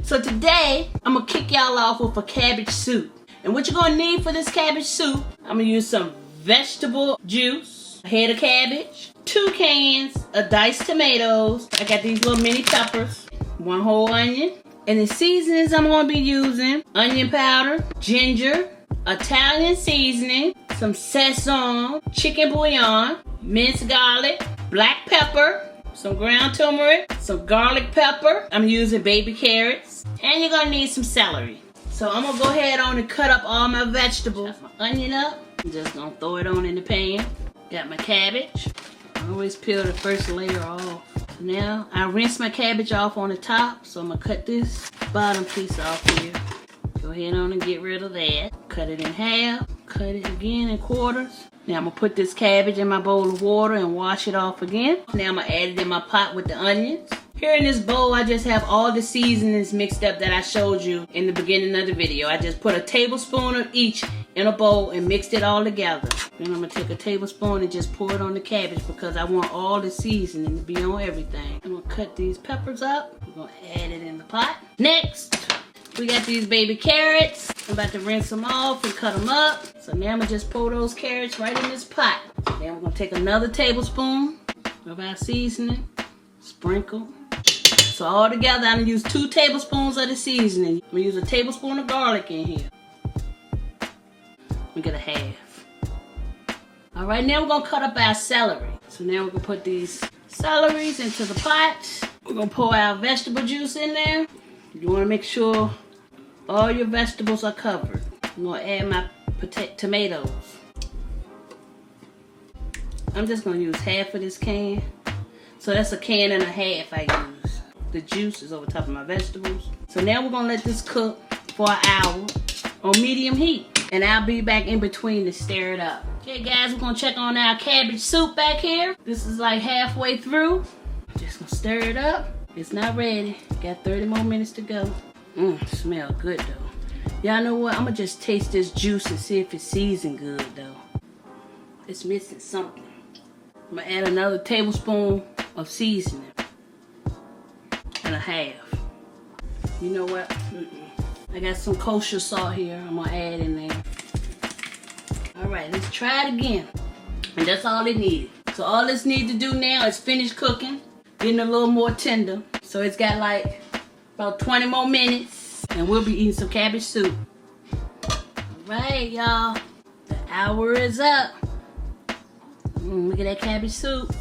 So today, I'm gonna kick y'all off with a cabbage soup. And what you're gonna need for this cabbage soup, I'm gonna use some vegetable juice, a head of cabbage, 2 cans of diced tomatoes. I got these little mini peppers, 1 whole onion. And the seasonings I'm gonna be using, onion powder, ginger, Italian seasoning, some sesame, chicken bouillon, minced garlic, black pepper, some ground turmeric, some garlic pepper. I'm using baby carrots. And you're gonna need some celery. So I'm gonna go ahead on and cut up all my vegetables. Chop my onion up. I'm just gonna throw it on in the pan. Got my cabbage. I always peel the first layer off. So now I rinse my cabbage off on the top. So I'm gonna cut this bottom piece off here. Go ahead on and get rid of that. Cut it in half. Cut it again in quarters. Now I'm gonna put this cabbage in my bowl of water and wash it off again. Now I'm gonna add it in my pot with the onions. Here in this bowl, I just have all the seasonings mixed up that I showed you in the beginning of the video. I just put a tablespoon of each in a bowl and mixed it all together. Then I'm gonna take a tablespoon and just pour it on the cabbage because I want all the seasoning to be on everything. I'm gonna cut these peppers up. We're gonna add it in the pot. Next, we got these baby carrots. I'm about to rinse them off and cut them up. So now I'm gonna just pour those carrots right in this pot. Then we're gonna take another tablespoon of our seasoning, sprinkle. So all together, I'm gonna use 2 tablespoons of the seasoning. I'm gonna use a tablespoon of garlic in here. We get a half. All right, now we're gonna cut up our celery. So now we're gonna put these celeries into the pot. We're gonna pour our vegetable juice in there. You wanna make sure all your vegetables are covered. I'm gonna add my tomatoes. I'm just gonna use half of this can. So that's a can and a half I use. The juice is over top of my vegetables. So now we're gonna let this cook for an hour on medium heat. And I'll be back in between to stir it up. Okay guys, we're gonna check on our cabbage soup back here. This is like halfway through. Just gonna stir it up. It's not ready. Got 30 more minutes to go. Smell good though. Y'all know what? I'm gonna just taste this juice and see if it's seasoned good though. It's missing something. I'm gonna add another tablespoon of seasoning. And a half. You know what? I got some kosher salt here. I'm gonna add in there. All right, let's try it again. And that's all it needed. So all this needs to do now is finish cooking, getting a little more tender. So it's got like about 20 more minutes, and we'll be eating some cabbage soup. All right, y'all. The hour is up. Look at that cabbage soup.